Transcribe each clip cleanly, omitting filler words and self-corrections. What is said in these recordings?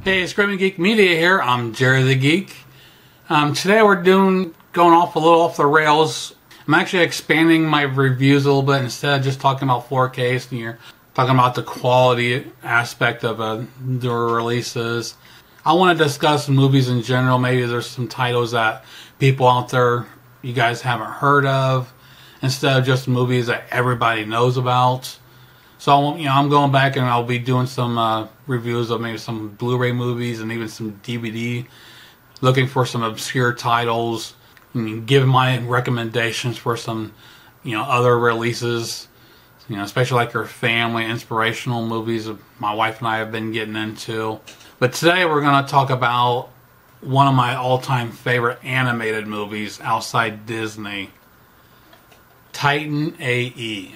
Hey, Screaming Geek Media here. I'm Jerry the Geek. Today we're going off a little off the rails. I'm actually expanding my reviews a little bit instead of just talking about 4Ks and you're talking about the quality aspect of the releases. I want to discuss movies in general. Maybe there's some titles that people out there you guys haven't heard of, instead of just movies that everybody knows about. So, I'm going back and I'll be doing some reviews of maybe some Blu-ray movies and even some DVD, looking for some obscure titles, and give my recommendations for some, other releases, especially like your family inspirational movies my wife and I have been getting into. But today we're going to talk about one of my all-time favorite animated movies outside Disney, Titan AE.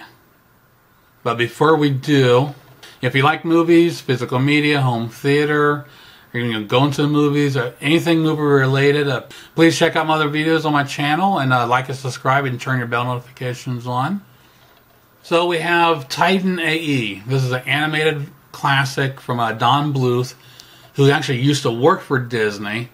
But before we do, if you like movies, physical media, home theater, or you're going to go into the movies, or anything movie related, please check out my other videos on my channel and like and subscribe and turn your bell notifications on. So we have Titan AE. This is an animated classic from Don Bluth, who actually used to work for Disney.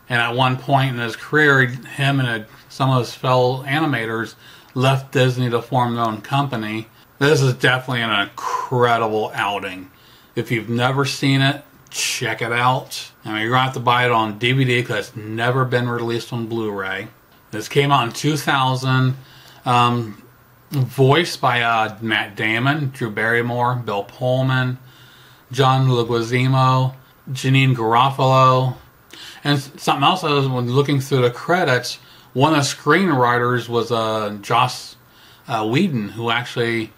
And at one point in his career, him and some of his fellow animators left Disney to form their own company. This is definitely an incredible outing. If you've never seen it, check it out. You're going to have to buy it on DVD because it's never been released on Blu-ray. This came out in 2000. Voiced by Matt Damon, Drew Barrymore, Bill Pullman, John Leguizamo, Janine Garofalo. And something else I was when looking through the credits, one of the screenwriters was Joss Whedon, who actually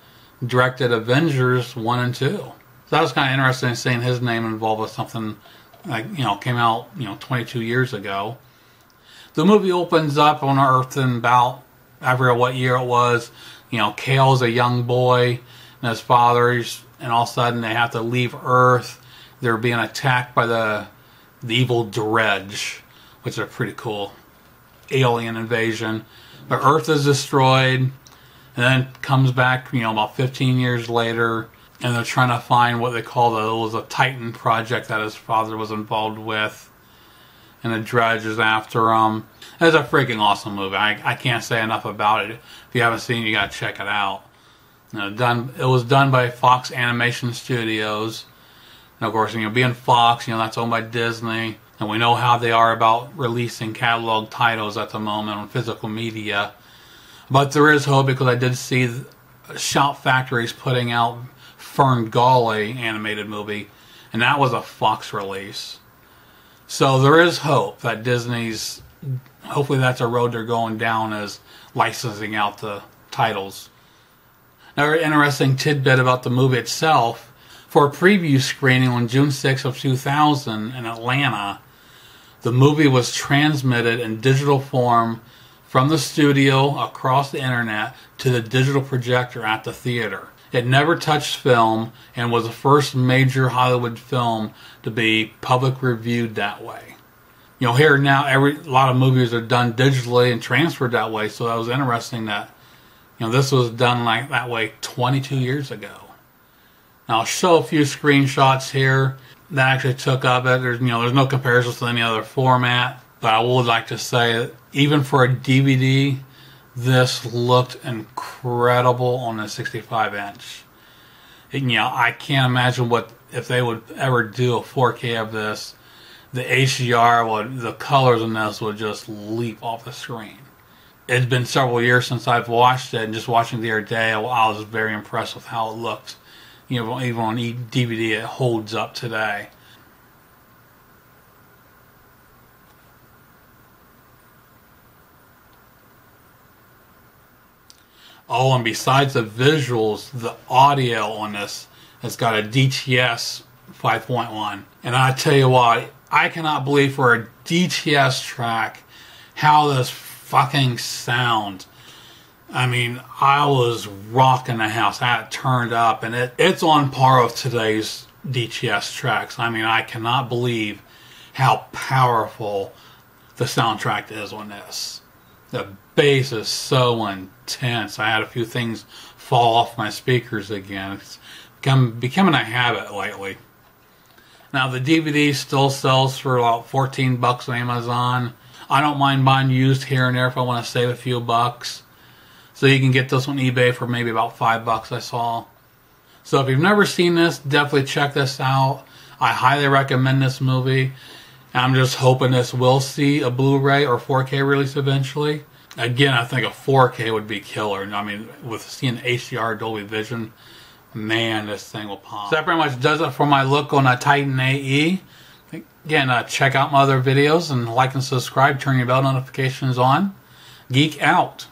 directed Avengers 1 and 2. So that was kind of interesting seeing his name involved with something like, came out, 22 years ago. The movie opens up on Earth in about, I forget what year it was. Kale's a young boy and his father's, and all of a sudden they have to leave Earth. They're being attacked by the evil Dredge, which is a pretty cool alien invasion. But Earth is destroyed. And then comes back, about 15 years later, and they're trying to find what they call it was a Titan project that his father was involved with, and the Dredge is after him. It's a freaking awesome movie. I can't say enough about it. If you haven't seen it, you gotta check it out. It was done by Fox Animation Studios, and of course, being Fox, that's owned by Disney, and we know how they are about releasing catalog titles at the moment on physical media. But there is hope because I did see Shout Factory's putting out Fern Gully animated movie, and that was a Fox release. So there is hope that Disney's, hopefully that's a road they're going down, is licensing out the titles. Another interesting tidbit about the movie itself, for a preview screening on June 6th of 2000 in Atlanta, the movie was transmitted in digital form from the studio across the internet to the digital projector at the theater. It never touched film and was the first major Hollywood film to be public reviewed that way. Here now, a lot of movies are done digitally and transferred that way, so that was interesting that, this was done like that way 22 years ago. Now I'll show a few screenshots here that I actually took of it. There's no comparisons to any other format. But I would like to say that even for a DVD, this looked incredible on a 65-inch. I can't imagine if they would ever do a 4K of this. The HDR, the colors in this would just leap off the screen. It's been several years since I've watched it, and just watching the other day, I was very impressed with how it looked. Even on DVD, it holds up today. Oh, and besides the visuals, the audio on this has got a DTS 5.1. And I tell you what, I cannot believe for a DTS track how this fucking sounds. I was rocking the house. I had it turned up, and it's on par with today's DTS tracks. I cannot believe how powerful the soundtrack is on this. The bass is so intense. I had a few things fall off my speakers again. It's becoming a habit lately. Now the DVD still sells for about 14 bucks on Amazon. I don't mind buying used here and there if I want to save a few bucks. So you can get this on eBay for maybe about 5 bucks I saw. So if you've never seen this, definitely check this out. I highly recommend this movie. I'm just hoping this will see a Blu-ray or 4K release eventually. Again, I think a 4K would be killer. I mean, with seeing HDR Dolby Vision, man, this thing will pop. So that pretty much does it for my look on a Titan AE. Again, check out my other videos and like and subscribe. Turn your bell notifications on. Geek out.